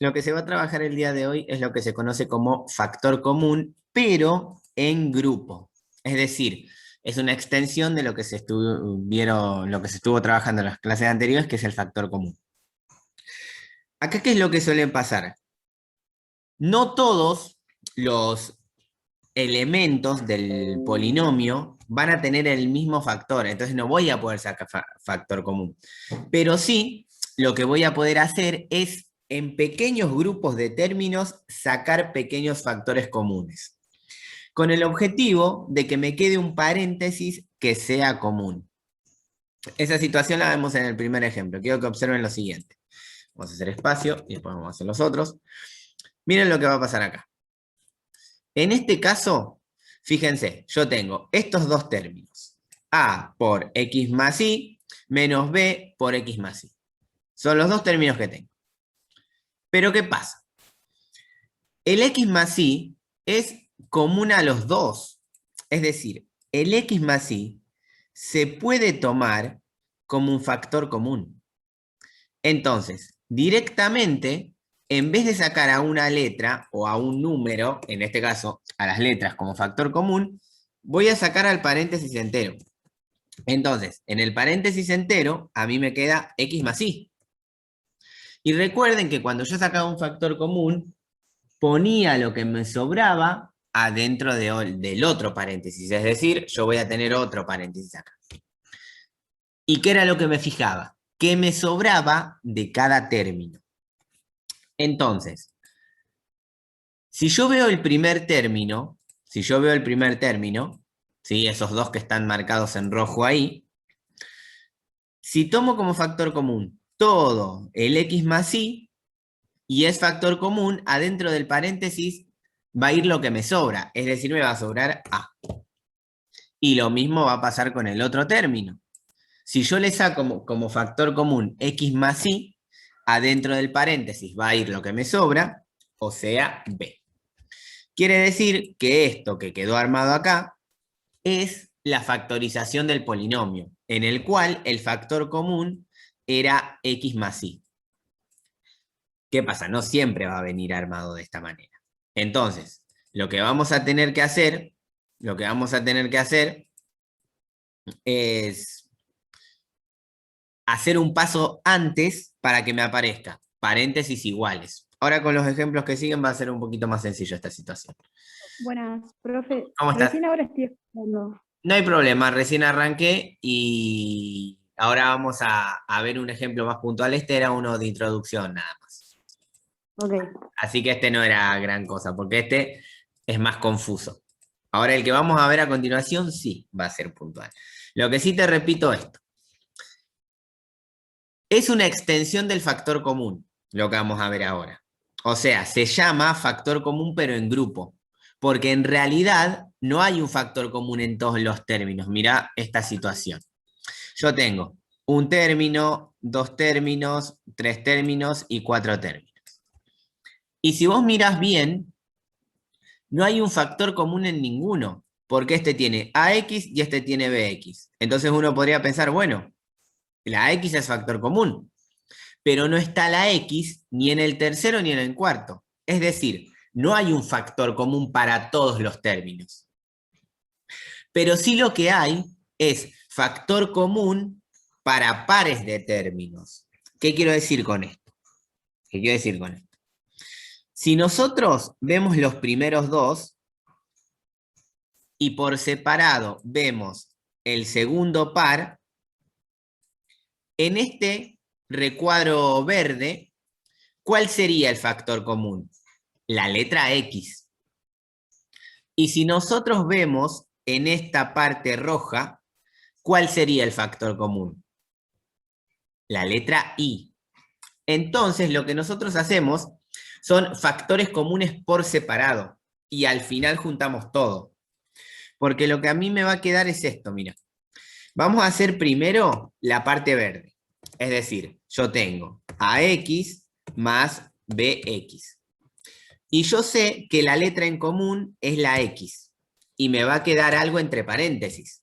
Lo que se va a trabajar el día de hoy es lo que se conoce como factor común, pero en grupo. Es decir, es una extensión de lo que lo que se estuvo trabajando en las clases anteriores, que es el factor común. Acá, ¿qué es lo que suele pasar? No todos los elementos del polinomio van a tener el mismo factor, entonces no voy a poder sacar factor común. Pero sí, lo que voy a poder hacer es en pequeños grupos de términos sacar pequeños factores comunes, con el objetivo de que me quede un paréntesis que sea común. Esa situación la vemos en el primer ejemplo. Quiero que observen lo siguiente. Vamos a hacer espacio y después vamos a hacer los otros. Miren lo que va a pasar acá. En este caso, fíjense, yo tengo estos dos términos. A por x más y menos b por x más y. Son los dos términos que tengo. Pero ¿qué pasa? El x más y es común a los dos. Es decir, el x más y se puede tomar como un factor común. Entonces, directamente, en vez de sacar a una letra o a un número, en este caso a las letras como factor común, voy a sacar al paréntesis entero. Entonces, en el paréntesis entero, a mí me queda x más y. Y recuerden que cuando yo sacaba un factor común, ponía lo que me sobraba adentro del otro paréntesis. Es decir, yo voy a tener otro paréntesis acá. ¿Y qué era lo que me fijaba? ¿Qué me sobraba de cada término? Entonces, si yo veo el primer término, ¿sí? Esos dos que están marcados en rojo ahí, si tomo como factor común todo el x más y es factor común, adentro del paréntesis va a ir lo que me sobra, es decir, me va a sobrar a. Y lo mismo va a pasar con el otro término. Si yo le saco como factor común x más y, adentro del paréntesis va a ir lo que me sobra, o sea, b. Quiere decir que esto que quedó armado acá es la factorización del polinomio, en el cual el factor común era x más y. ¿Qué pasa? No siempre va a venir armado de esta manera. Entonces, lo que vamos a tener que hacer es hacer un paso antes para que me aparezca paréntesis iguales. Ahora con los ejemplos que siguen va a ser un poquito más sencillo esta situación. Buenas, profe. ¿Cómo estás? Recién ahora estoy escuchando. No hay problema, recién arranqué y ahora vamos a ver un ejemplo más puntual. Este era uno de introducción nada más. Ok. Así que este no era gran cosa, porque este es más confuso. Ahora el que vamos a ver a continuación sí va a ser puntual. Lo que sí te repito esto. Es una extensión del factor común, lo que vamos a ver ahora. O sea, se llama factor común pero en grupo, porque en realidad no hay un factor común en todos los términos. Mirá esta situación. Yo tengo un término, dos términos, tres términos y cuatro términos. Y si vos mirás bien, no hay un factor común en ninguno, porque este tiene AX y este tiene BX. Entonces uno podría pensar, bueno, la X es factor común, pero no está la X ni en el tercero ni en el cuarto. Es decir, no hay un factor común para todos los términos. Pero sí lo que hay es factor común para pares de términos. ¿Qué quiero decir con esto? ¿Qué quiero decir con esto? Si nosotros vemos los primeros dos y por separado vemos el segundo par, en este recuadro verde, ¿cuál sería el factor común? La letra X. Y si nosotros vemos en esta parte roja, ¿cuál sería el factor común? La letra Y. Entonces, lo que nosotros hacemos son factores comunes por separado y al final juntamos todo. Porque lo que a mí me va a quedar es esto, mira. Vamos a hacer primero la parte verde. Es decir, yo tengo AX más BX. Y yo sé que la letra en común es la X. Y me va a quedar algo entre paréntesis.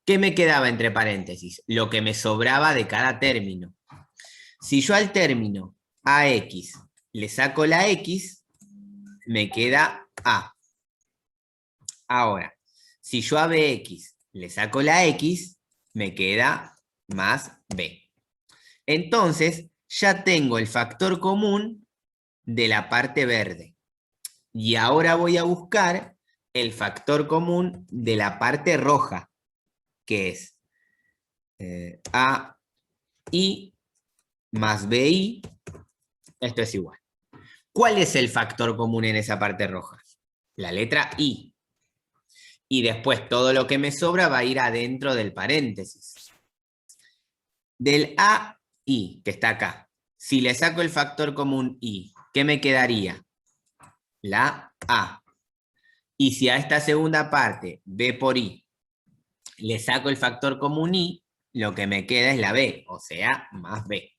¿Qué me quedaba entre paréntesis? Lo que me sobraba de cada término. Si yo al término a X le saco la X, me queda A. Ahora, si yo a Bx le saco la X, me queda más B. Entonces, ya tengo el factor común de la parte verde. Y ahora voy a buscar el factor común de la parte roja, que es AI más BI. Esto es igual. ¿Cuál es el factor común en esa parte roja? La letra I. Y después todo lo que me sobra va a ir adentro del paréntesis. Del AI, que está acá, si le saco el factor común I, ¿qué me quedaría? La A. Y si a esta segunda parte, B por I, le saco el factor común I, lo que me queda es la B, o sea, más B.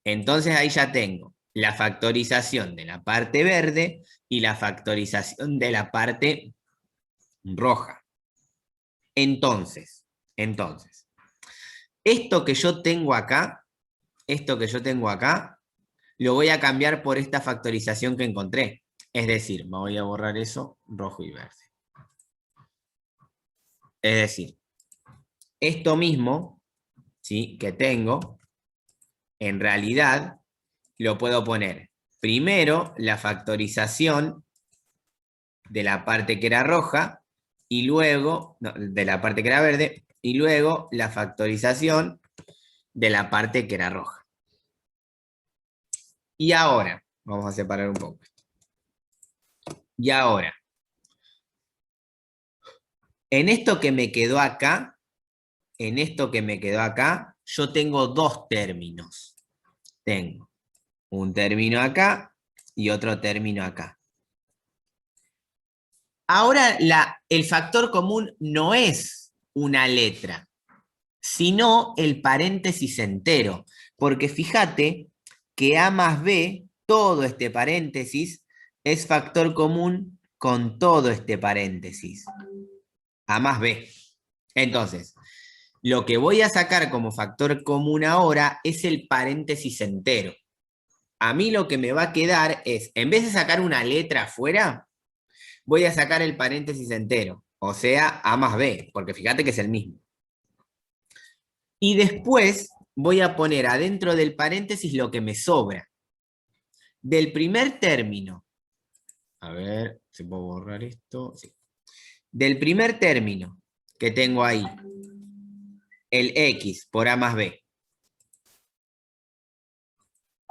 Entonces ahí ya tengo la factorización de la parte verde y la factorización de la parte roja. Entonces, esto que yo tengo acá, lo voy a cambiar por esta factorización que encontré. Es decir, me voy a borrar eso, rojo y verde. Es decir, esto mismo, ¿sí?, que tengo, en realidad, lo puedo poner primero la factorización de la parte que era roja, y luego, no, de la parte que era verde, y luego la factorización de la parte que era roja. Y ahora, vamos a separar un poco. Y ahora, en esto que me quedó acá, yo tengo dos términos. Tengo un término acá y otro término acá. Ahora el factor común no es una letra, sino el paréntesis entero. Porque fíjate que A más B, todo este paréntesis, es factor común con todo este paréntesis. A más B. Entonces, lo que voy a sacar como factor común ahora es el paréntesis entero. A mí lo que me va a quedar es, en vez de sacar una letra afuera, voy a sacar el paréntesis entero. O sea, A más B, porque fíjate que es el mismo. Y después voy a poner adentro del paréntesis lo que me sobra. Del primer término, a ver, si puedo borrar esto, sí. Del primer término que tengo ahí, el X por A más B.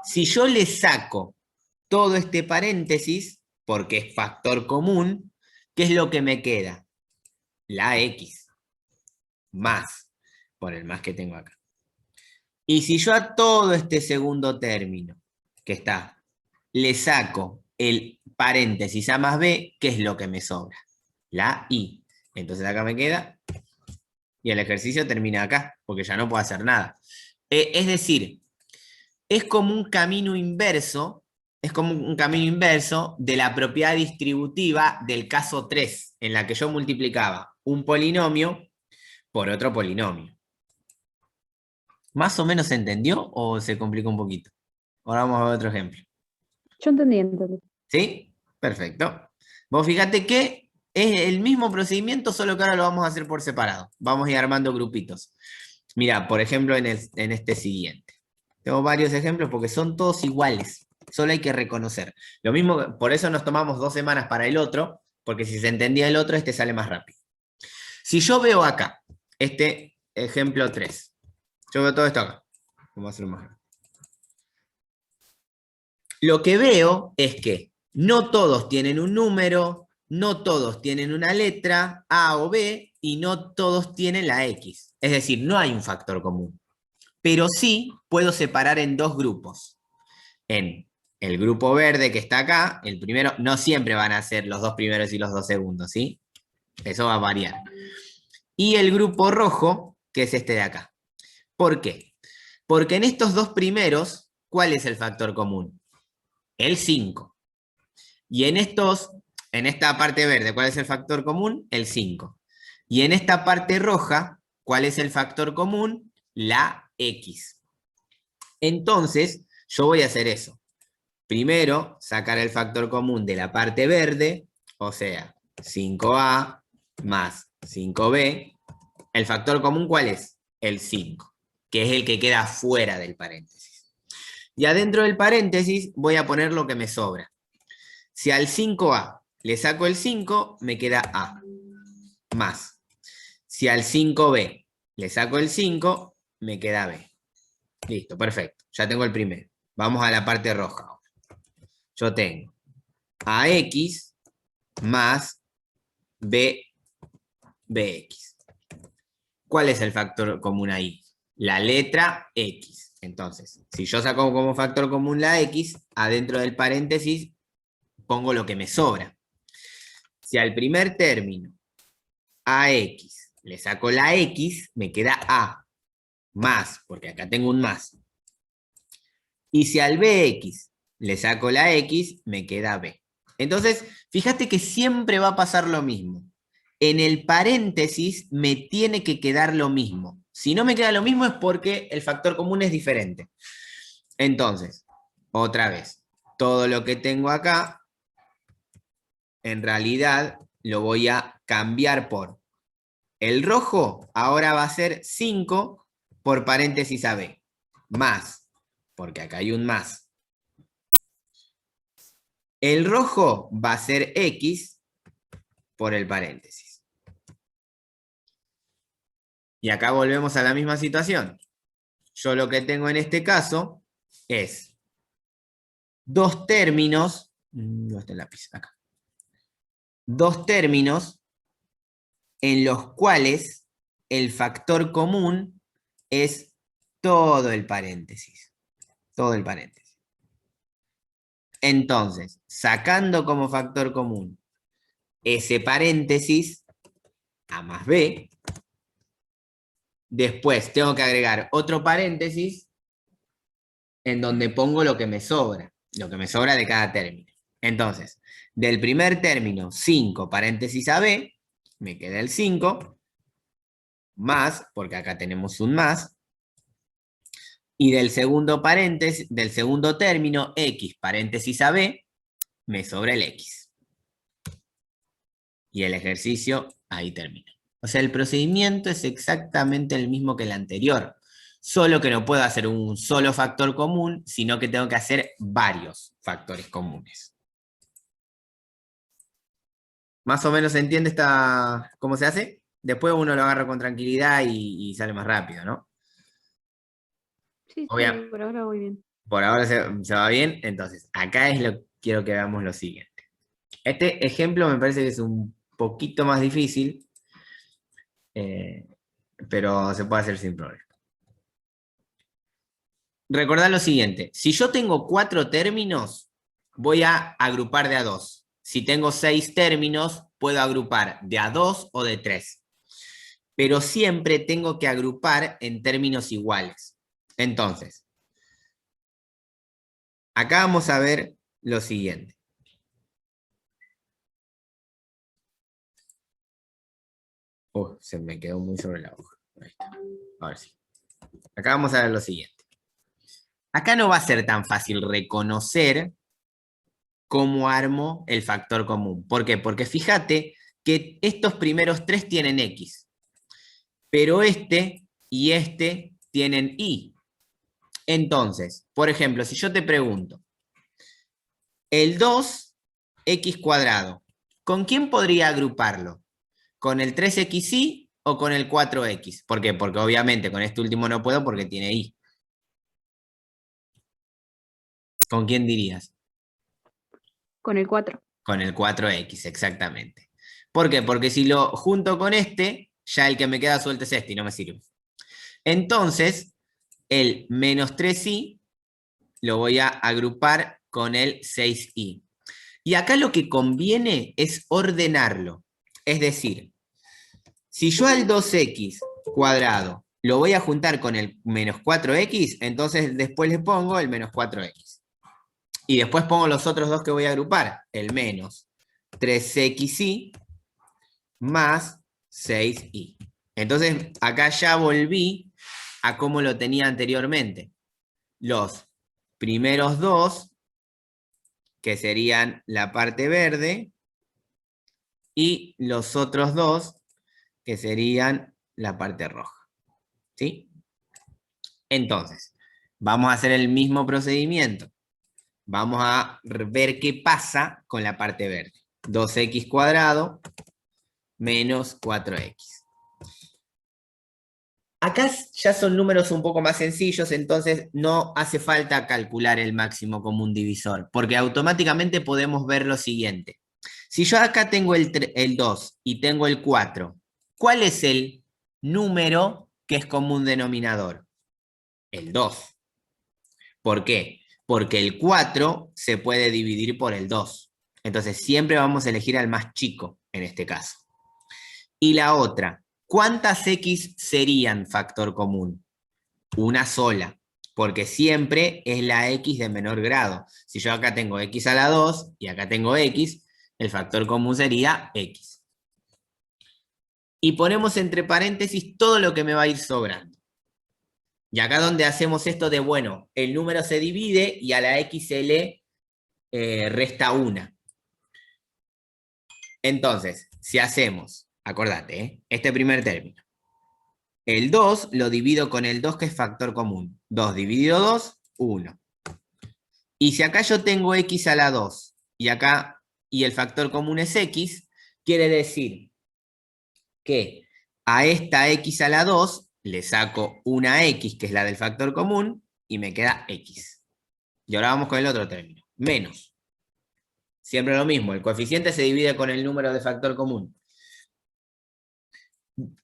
Si yo le saco todo este paréntesis, porque es factor común, ¿qué es lo que me queda? La X, más, por el más que tengo acá. Y si yo a todo este segundo término, que está, le saco el paréntesis A más B, ¿qué es lo que me sobra? La I. Entonces acá me queda, y el ejercicio termina acá, porque ya no puedo hacer nada. Es decir, es como un camino inverso, de la propiedad distributiva del caso 3, en la que yo multiplicaba un polinomio por otro polinomio. ¿Más o menos se entendió o se complicó un poquito? Ahora vamos a ver otro ejemplo. Yo entendí. ¿Sí? Perfecto. Vos fíjate que es el mismo procedimiento, solo que ahora lo vamos a hacer por separado. Vamos a ir armando grupitos. Mira, por ejemplo, en este siguiente. Tengo varios ejemplos porque son todos iguales. Solo hay que reconocer. Lo mismo, por eso nos tomamos 2 semanas para el otro, porque si se entendía el otro, este sale más rápido. Si yo veo acá, este ejemplo 3, yo veo todo esto acá. Vamos a hacer más grande. Lo que veo es que no todos tienen un número, no todos tienen una letra, A o B, y no todos tienen la X. Es decir, no hay un factor común. Pero sí puedo separar en dos grupos. En el grupo verde que está acá, el primero, no siempre van a ser los dos primeros y los dos segundos, ¿sí? Eso va a variar. Y el grupo rojo, que es este de acá. ¿Por qué? Porque en estos dos primeros, ¿cuál es el factor común? El 5. Y en esta parte verde, ¿cuál es el factor común? El 5. Y en esta parte roja, ¿cuál es el factor común? La X. Entonces, Yo voy a hacer eso. Primero, sacar el factor común de la parte verde, o sea, 5a más 5b. ¿El factor común cuál es? El 5, que es el que queda fuera del paréntesis. Y adentro del paréntesis voy a poner lo que me sobra. Si al 5a le saco el 5, me queda a, más. Si al 5b le saco el 5, me queda b. Listo, perfecto. Ya tengo el primero. Vamos a la parte roja ahora. Yo tengo ax más bx. ¿Cuál es el factor común ahí? La letra x. Entonces, si yo saco como factor común la x, adentro del paréntesis pongo lo que me sobra. Si al primer término ax le saco la x, me queda a más, porque acá tengo un más. Y si al bx le saco la x, me queda b. Entonces, fíjate que siempre va a pasar lo mismo. En el paréntesis me tiene que quedar lo mismo. Si no me queda lo mismo es porque el factor común es diferente. Entonces, otra vez, todo lo que tengo acá, en realidad lo voy a cambiar por el rojo, ahora va a ser 5 por paréntesis AB, más, porque acá hay un más. El rojo va a ser X por el paréntesis. Y acá volvemos a la misma situación. Yo lo que tengo en este caso es dos términos, no está el lápiz, acá. Dos términos en los cuales el factor común es todo el paréntesis. Todo el paréntesis. Entonces, sacando como factor común ese paréntesis, a más b, después tengo que agregar otro paréntesis en donde pongo lo que me sobra de cada término. Entonces, del primer término, 5 paréntesis a b, me queda el 5, más, porque acá tenemos un más, y del segundo paréntesis, del segundo término, x paréntesis a b, me sobra el x. Y el ejercicio ahí termina. O sea, el procedimiento es exactamente el mismo que el anterior, solo que no puedo hacer un solo factor común, sino que tengo que hacer varios factores comunes. ¿Más o menos se entiende cómo se hace? Después uno lo agarra con tranquilidad y sale más rápido, ¿no? Sí, Obviamente, por ahora voy bien. por ahora se va bien. Entonces, acá quiero que veamos lo siguiente. Este ejemplo me parece que es un poquito más difícil, pero se puede hacer sin problema. Recordad lo siguiente, si yo tengo 4 términos, voy a agrupar de a 2. Si tengo 6 términos, puedo agrupar de a 2 o de 3. Pero siempre tengo que agrupar en términos iguales. Entonces, acá vamos a ver lo siguiente. Se me quedó muy sobre la hoja. Ahí está. Ahora sí. Acá vamos a ver lo siguiente. Acá no va a ser tan fácil reconocer cómo armo el factor común. ¿Por qué? Porque fíjate que estos primeros 3 tienen X, pero este y este tienen Y. Entonces, por ejemplo, si yo te pregunto, el 2x cuadrado, ¿con quién podría agruparlo? ¿Con el 3xy o con el 4x? ¿Por qué? Porque obviamente con este último no puedo porque tiene Y. ¿Con quién dirías? Con el 4. Con el 4x, exactamente. ¿Por qué? Porque si lo junto con este, ya el que me queda suelto es este y no me sirve. Entonces, el menos 3i lo voy a agrupar con el 6i. Y acá lo que conviene es ordenarlo. Es decir, si yo al 2x cuadrado lo voy a juntar con el menos 4x, entonces después le pongo el menos 4x. Y después pongo los otros dos que voy a agrupar, el menos 3xy más 6i. Entonces, acá ya volví a cómo lo tenía anteriormente. Los primeros dos, que serían la parte verde, y los otros dos, que serían la parte roja. ¿Sí? Entonces, vamos a hacer el mismo procedimiento. Vamos a ver qué pasa con la parte verde. 2x cuadrado menos 4x. Acá ya son números un poco más sencillos, entonces no hace falta calcular el máximo común divisor, porque automáticamente podemos ver lo siguiente. Si yo acá tengo el 2 y tengo el 4, ¿cuál es el número que es común denominador? El 2. ¿Por qué? Porque el 4 se puede dividir por el 2. Entonces siempre vamos a elegir al más chico en este caso. Y la otra, ¿cuántas x serían factor común? Una sola, porque siempre es la x de menor grado. Si yo acá tengo x a la 2 y acá tengo x, el factor común sería x. Y ponemos entre paréntesis todo lo que me va a ir sobrando. Y acá donde hacemos esto de, bueno, el número se divide y a la x se le resta una. Entonces, si hacemos, acordate, este primer término. El 2 lo divido con el 2 que es factor común. 2 dividido 2, 1. Y si acá yo tengo x a la 2 y acá y el factor común es x, quiere decir que a esta x a la 2 le saco una x, que es la del factor común, y me queda x. Y ahora vamos con el otro término. Menos. Siempre lo mismo, el coeficiente se divide con el número de factor común.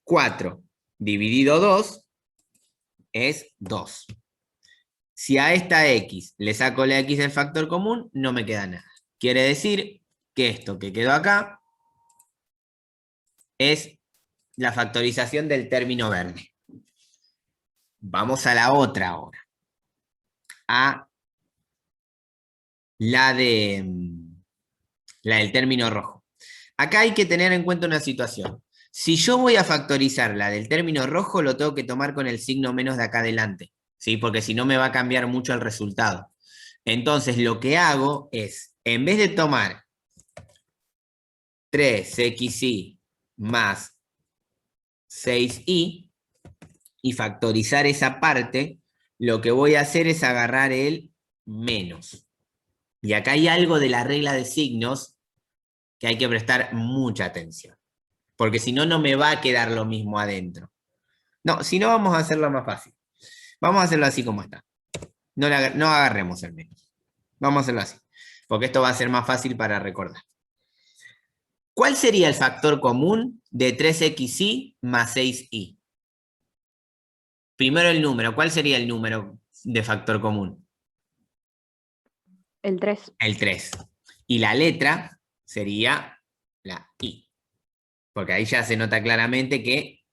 4 dividido 2 es 2. Si a esta x le saco la x del factor común, no me queda nada. Quiere decir que esto que quedó acá es la factorización del término verde. Vamos a la otra ahora. A la del término rojo. Acá hay que tener en cuenta una situación. Si yo voy a factorizar la del término rojo, lo tengo que tomar con el signo menos de acá adelante, ¿sí? Porque si no me va a cambiar mucho el resultado. Entonces lo que hago es, en vez de tomar 3xy más 6y y factorizar esa parte, lo que voy a hacer es agarrar el menos. Y acá hay algo de la regla de signos que hay que prestar mucha atención. Porque si no, no me va a quedar lo mismo adentro. No, si no, vamos a hacerlo más fácil. Vamos a hacerlo así como está. No agarremos el menos. Vamos a hacerlo así. Porque esto va a ser más fácil para recordar. ¿Cuál sería el factor común de 3xy más 6y? Primero el número. ¿Cuál sería el número de factor común? El 3. El 3. Y la letra sería la i. Porque ahí ya se nota claramente que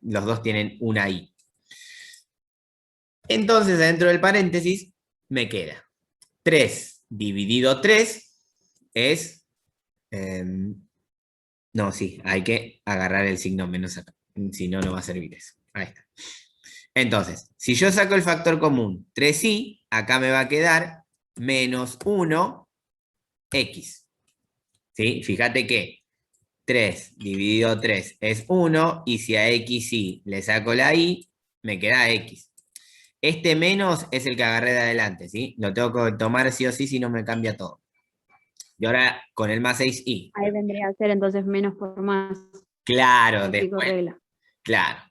los dos tienen una i. Entonces, dentro del paréntesis, me queda 3 dividido 3 es... no, sí, hay que agarrar el signo menos acá. Si no, no va a servir eso. Ahí está. Entonces, si yo saco el factor común 3i, acá me va a quedar menos 1x. ¿Sí? Fíjate que 3 dividido 3 es 1, y si a xy le saco la i, me queda x. Este menos es el que agarré de adelante, ¿sí? Lo tengo que tomar sí o sí, si no me cambia todo. Y ahora con el más 6i. Ahí vendría a ser entonces menos por más. Claro, Típico después. regla. Claro.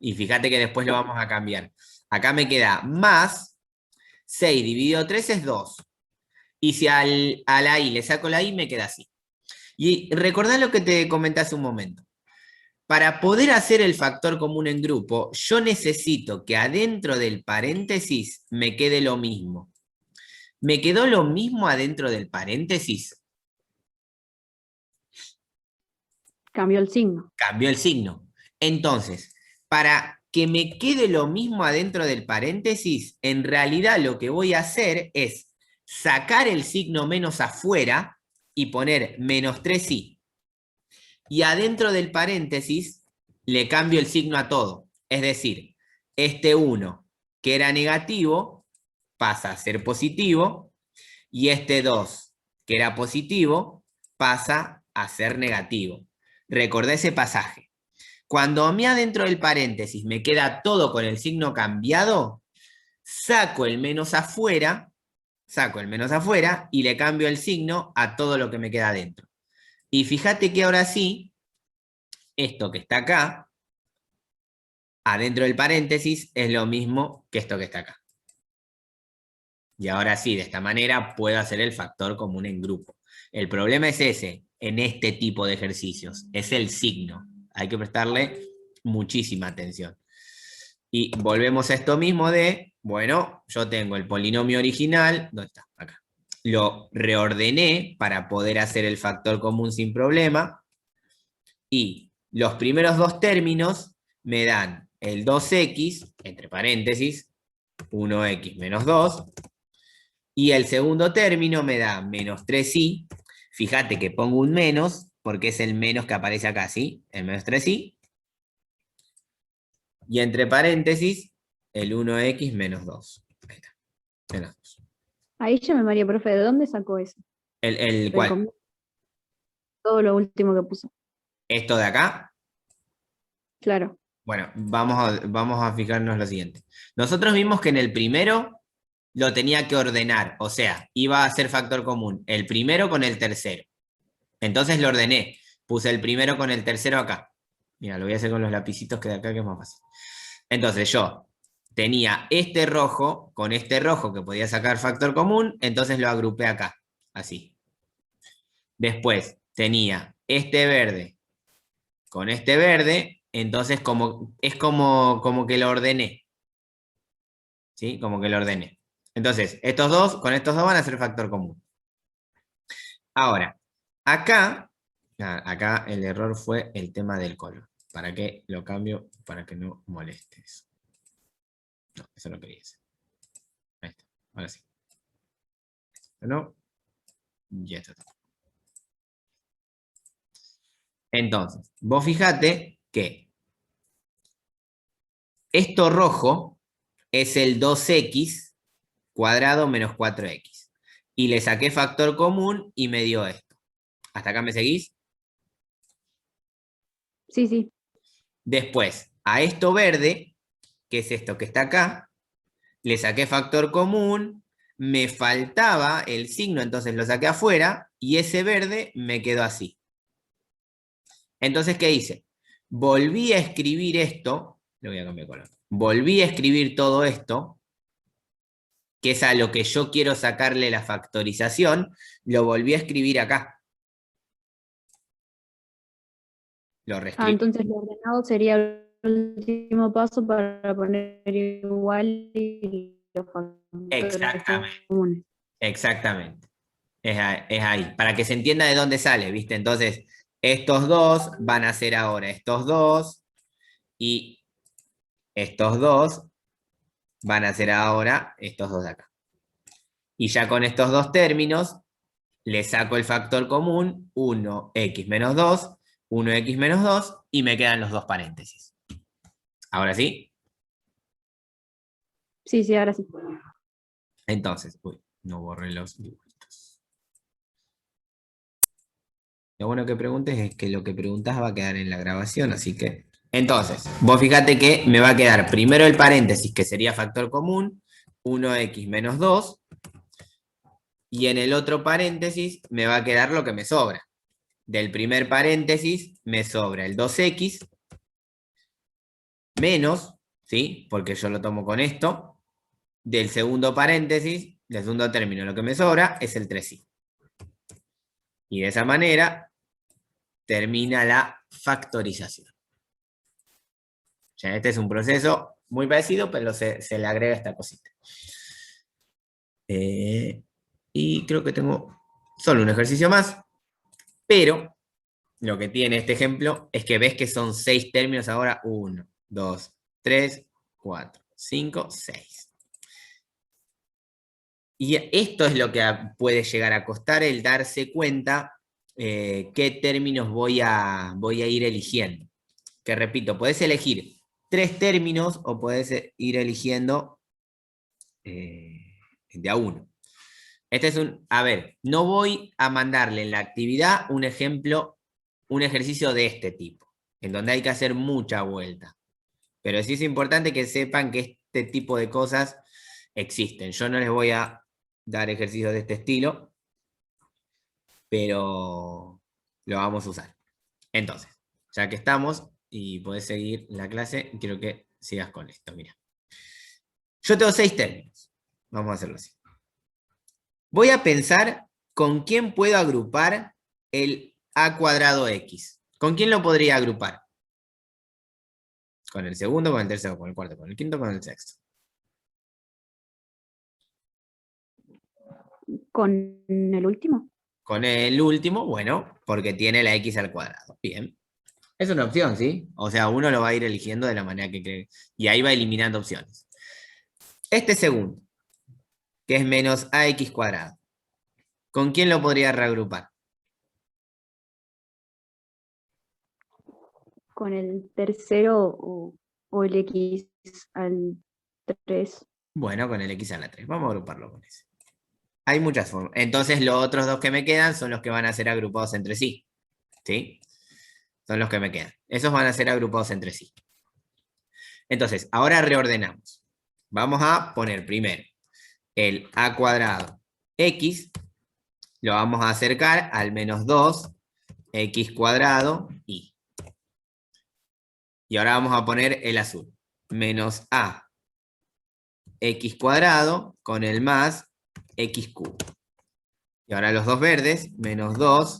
Y fíjate que después lo vamos a cambiar. Acá me queda más 6 dividido 3 es 2. Y si a la i le saco la i, me queda así. Y recordá lo que te comenté hace un momento. Para poder hacer el factor común en grupo, yo necesito que adentro del paréntesis me quede lo mismo. ¿Me quedó lo mismo adentro del paréntesis? Cambió el signo. Cambió el signo. Entonces, para que me quede lo mismo adentro del paréntesis, en realidad lo que voy a hacer es sacar el signo menos afuera y poner menos 3i. Y adentro del paréntesis le cambio el signo a todo. Es decir, este 1 que era negativo, pasa a ser positivo, y este 2, que era positivo, pasa a ser negativo. Recordá ese pasaje. Cuando a mí adentro del paréntesis me queda todo con el signo cambiado, saco el menos afuera y le cambio el signo a todo lo que me queda adentro. Y fíjate que ahora sí, esto que está acá, adentro del paréntesis, es lo mismo que esto que está acá. Y ahora sí, de esta manera puedo hacer el factor común en grupo. El problema es ese, en este tipo de ejercicios, es el signo. Hay que prestarle muchísima atención. Y volvemos a esto mismo de, bueno, yo tengo el polinomio original, ¿dónde está? Acá. Lo reordené para poder hacer el factor común sin problema. Y los primeros dos términos me dan el 2x, entre paréntesis, 1x menos 2, y el segundo término me da menos 3i. Fíjate que pongo un menos, porque es el menos que aparece acá, ¿sí? El menos 3i. Y entre paréntesis, el 1x menos 2. Ahí está. Menos 2. Ahí ya me mareé, profe, ¿de dónde sacó eso? ¿El cuál? Todo lo último que puso. ¿Esto de acá? Claro. Bueno, vamos a fijarnos lo siguiente. Nosotros vimos que en el primero lo tenía que ordenar, o sea, iba a ser factor común, el primero con el tercero. Entonces lo ordené, puse el primero con el tercero acá. Mira, lo voy a hacer con los lapicitos que de acá que es más fácil. Entonces yo tenía este rojo con este rojo que podía sacar factor común, entonces lo agrupé acá, así. Después tenía este verde con este verde, entonces es como que lo ordené. ¿Sí? Como que lo ordené. Entonces, con estos dos van a ser factor común. Ahora, acá el error fue el tema del color. ¿Para qué lo cambio? Para que no molestes. No, eso no quería hacer. Ahí está, ahora sí. ¿No? Ya está. Entonces, vos fijate que esto rojo es el 2x cuadrado menos 4x. Y le saqué factor común y me dio esto. ¿Hasta acá me seguís? Sí, sí. Después, a esto verde, que es esto que está acá, le saqué factor común, me faltaba el signo, entonces lo saqué afuera, y ese verde me quedó así. Entonces, ¿qué hice? Volví a escribir esto, le voy a cambiar de color, volví a escribir todo esto, que es a lo que yo quiero sacarle la factorización, lo volví a escribir acá. Lo reescribí. Entonces lo ordenado sería el último paso para poner igual y los factores Exactamente, comunes. exactamente. Es ahí, para que se entienda de dónde sale, ¿viste? Entonces, estos dos van a ser ahora estos dos, y estos dos van a ser ahora estos dos de acá. Y ya con estos dos términos, le saco el factor común, 1x menos 2, 1x menos 2, y me quedan los dos paréntesis. ¿Ahora sí? Sí, sí, ahora sí. Entonces, no borré los dibujitos. Lo bueno que preguntes es que lo que preguntas va a quedar en la grabación, así que... Entonces, vos fíjate que me va a quedar primero el paréntesis, que sería factor común, 1x menos 2, y en el otro paréntesis me va a quedar lo que me sobra. Del primer paréntesis me sobra el 2x menos, ¿sí? Porque yo lo tomo con esto. Del segundo paréntesis, del segundo término, lo que me sobra es el 3i. Y de esa manera termina la factorización. Ya este es un proceso muy parecido, pero se le agrega esta cosita. Y creo que tengo solo un ejercicio más, pero lo que tiene este ejemplo es que ves que son 6 términos ahora. 1, 2, 3, 4, 5, 6. Y esto es lo que puede llegar a costar el darse cuenta qué términos voy a ir eligiendo. Que repito, podés elegir 3 términos o podés ir eligiendo de a 1. Este es a ver, no voy a mandarle en la actividad un ejemplo, un ejercicio de este tipo, en donde hay que hacer mucha vuelta. Pero sí es importante que sepan que este tipo de cosas existen. Yo no les voy a dar ejercicios de este estilo, pero lo vamos a usar. Entonces, ya que estamos y podés seguir la clase, quiero que sigas con esto. Mira, yo tengo 6 términos. Vamos a hacerlo así. Voy a pensar con quién puedo agrupar el a cuadrado x. ¿Con quién lo podría agrupar? Con el segundo, con el tercero, con el cuarto, con el quinto, con el sexto. ¿Con el último? Con el último, bueno, porque tiene la x al cuadrado. Bien. Es una opción, ¿sí? O sea, uno lo va a ir eligiendo de la manera que cree. Y ahí va eliminando opciones. Este segundo, que es menos ax cuadrado. ¿Con quién lo podría reagrupar? ¿Con el tercero o el x al 3? Bueno, con el x a la 3. Vamos a agruparlo con ese. Hay muchas formas. Entonces, los otros dos que me quedan son los que van a ser agrupados entre sí. ¿Sí? Son los que me quedan. Esos van a ser agrupados entre sí. Entonces, ahora reordenamos. Vamos a poner primero el a cuadrado x, lo vamos a acercar al menos 2 x cuadrado y. Y ahora vamos a poner el azul. Menos a x cuadrado con el más x cubo. Y ahora los dos verdes, menos 2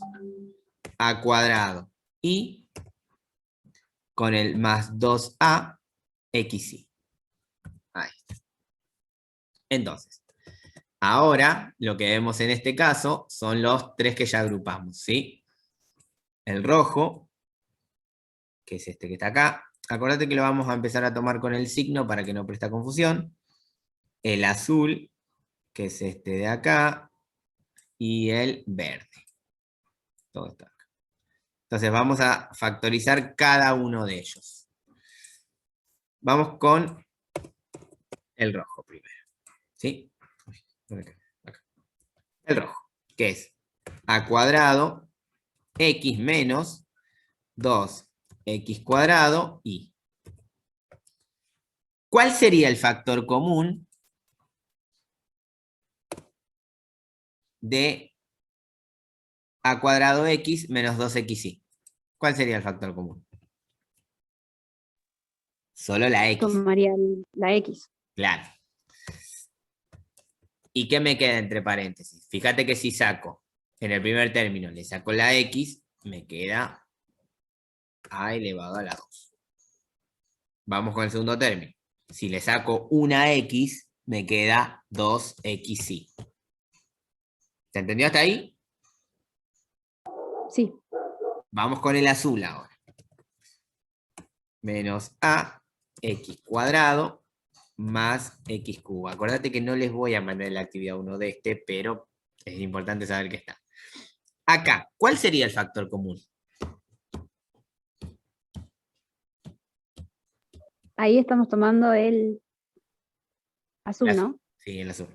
a cuadrado y con el más 2a xy. Ahí está. Entonces, ahora lo que vemos en este caso son los 3 que ya agrupamos, ¿sí? El rojo, que es este que está acá. Acordate que lo vamos a empezar a tomar con el signo para que no presta confusión. El azul, que es este de acá. Y el verde. Todo está acá. Entonces vamos a factorizar cada uno de ellos. Vamos con el rojo primero. ¿Sí? Acá. El rojo, que es a cuadrado x menos 2x cuadrado y. ¿Cuál sería el factor común de a cuadrado x menos 2xy? ¿Cuál sería el factor común? Solo la x. Tomaría la x. Claro. ¿Y qué me queda entre paréntesis? Fíjate que si saco, en el primer término le saco la x, me queda a elevado a la 2. Vamos con el segundo término. Si le saco una x, me queda 2xy. ¿Se entendió hasta ahí? Sí. Vamos con el azul ahora. Menos a x cuadrado más x cubo. Acordate que no les voy a mandar la actividad 1 de este, pero es importante saber que está. Acá, ¿cuál sería el factor común? Ahí estamos tomando el azul, ¿no? Sí, el azul.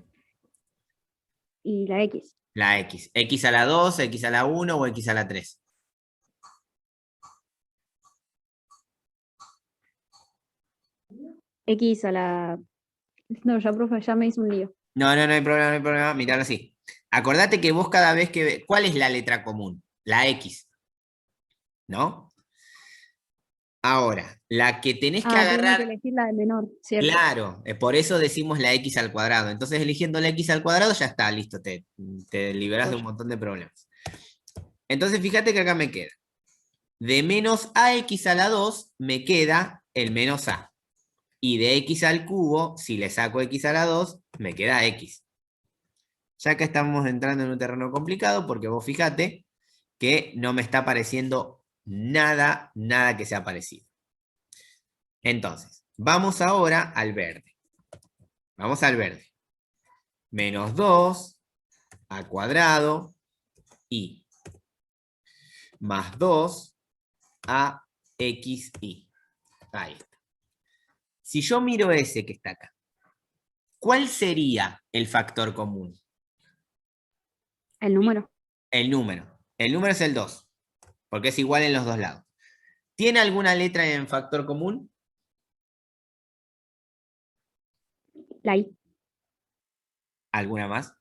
Y la x. La x. X a la 2, x a la 1 o x a la 3. X a la... No, ya, profe, ya me hizo un lío. No hay problema, no hay problema. Miralo así. Acordate que vos cada vez que... ¿Cuál es la letra común? La x. ¿No? Ahora, la que tenés que Tengo que agarrar... elegir la de menor, ¿cierto? Claro, por eso decimos la x al cuadrado. Entonces, eligiendo la x al cuadrado, ya está, listo. Te liberás de un montón de problemas. Entonces, fíjate que acá me queda. De menos ax a la 2, me queda el menos a. Y de x al cubo, si le saco x a la 2, me queda x. Ya que estamos entrando en un terreno complicado, porque vos fíjate que no me está apareciendo nada que sea parecido. Entonces, vamos ahora al verde. Vamos al verde. Menos 2 a cuadrado y más 2 a xy. Ahí está. Si yo miro ese que está acá, ¿cuál sería el factor común? El número. El número. El número es el 2, porque es igual en los dos lados. ¿Tiene alguna letra en factor común? La I. ¿Alguna más?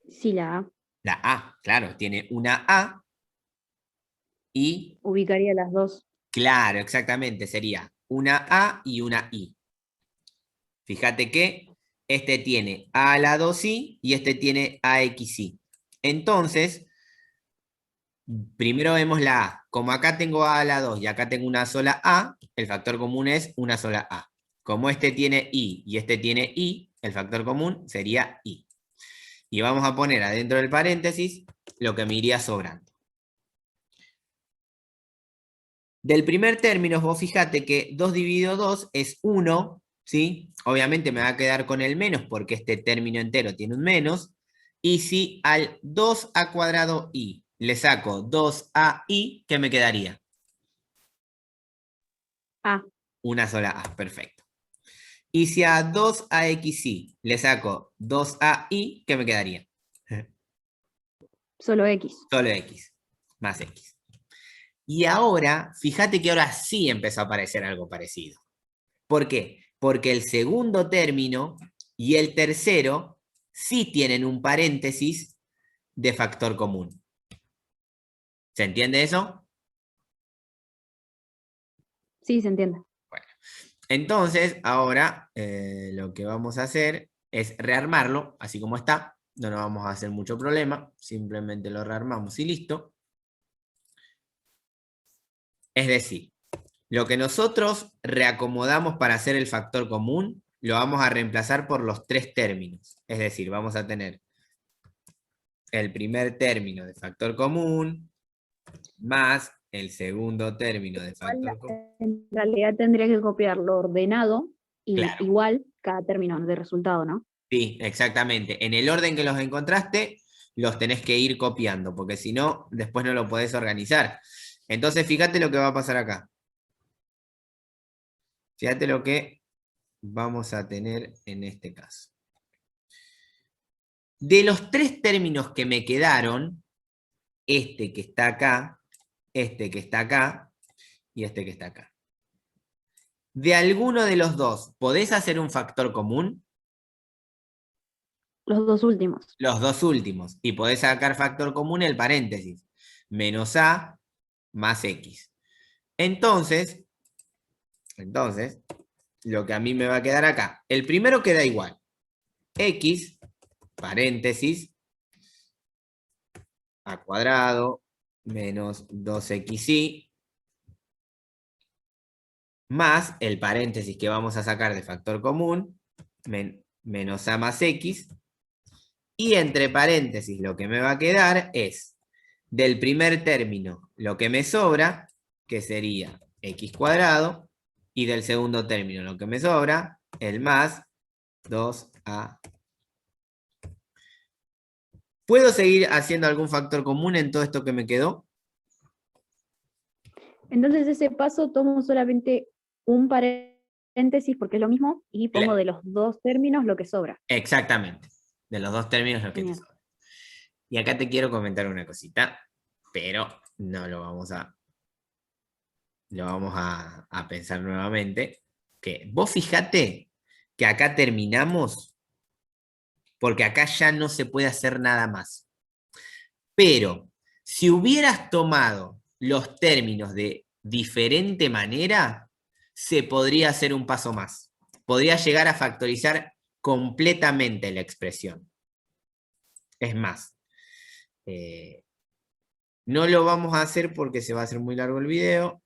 Sí, la A. La A, claro, tiene una A y, Ubicaría las dos. claro, exactamente, sería una A y una I. Fíjate que este tiene A a la 2i y este tiene AXI. Entonces, primero vemos la A. Como acá tengo A a la 2 y acá tengo una sola A, el factor común es una sola A. Como este tiene I y este tiene I, el factor común sería I. Y vamos a poner adentro del paréntesis lo que me iría sobrando. Del primer término, vos fíjate que 2 dividido 2 es 1, ¿sí? Obviamente me va a quedar con el menos porque este término entero tiene un menos. Y si al 2a cuadrado i le saco 2ai, ¿qué me quedaría? A. Una sola a, perfecto. Y si a 2axi le saco 2ai, ¿qué me quedaría? Solo X. Solo x, más x. Y ahora, fíjate que ahora sí empezó a aparecer algo parecido. ¿Por qué? Porque el segundo término y el tercero sí tienen un paréntesis de factor común. ¿Se entiende eso? Sí, se entiende. Bueno, entonces ahora lo que vamos a hacer es rearmarlo, así como está. No nos vamos a hacer mucho problema, simplemente lo rearmamos y listo. Es decir, lo que nosotros reacomodamos para hacer el factor común, lo vamos a reemplazar por los tres términos. Es decir, vamos a tener el primer término de factor común más el segundo término de Igual, factor común. en realidad tendría que copiarlo ordenado y Claro, igual cada término de resultado, ¿no? sí, exactamente. En el orden que los encontraste, los tenés que ir copiando, porque si no, después no lo podés organizar. Entonces, fíjate lo que va a pasar acá. Fíjate lo que vamos a tener en este caso. De los tres términos que me quedaron, este que está acá, este que está acá y este que está acá. De alguno de los dos, ¿podés hacer un factor común? Los dos últimos. Los dos últimos. Y podés sacar factor común el paréntesis. Menos a más x. Entonces, lo que a mí me va a quedar acá. El primero queda igual. X, paréntesis, a cuadrado, menos 2xy, más el paréntesis que vamos a sacar de factor común, menos a más x, y entre paréntesis lo que me va a quedar es del primer término lo que me sobra, que sería x cuadrado, y del segundo término lo que me sobra, el más 2a. ¿Puedo seguir haciendo algún factor común en todo esto que me quedó? Entonces ese paso tomo solamente un paréntesis porque es lo mismo y pongo de los dos términos lo que sobra. Exactamente. De los dos términos lo que te Genial. sobra. Y acá te quiero comentar una cosita, pero no lo vamos a pensar nuevamente. Que vos fijate que acá terminamos, porque acá ya no se puede hacer nada más. Pero si hubieras tomado los términos de diferente manera, se podría hacer un paso más. Podría llegar a factorizar completamente la expresión. Es más, no lo vamos a hacer porque se va a hacer muy largo el video.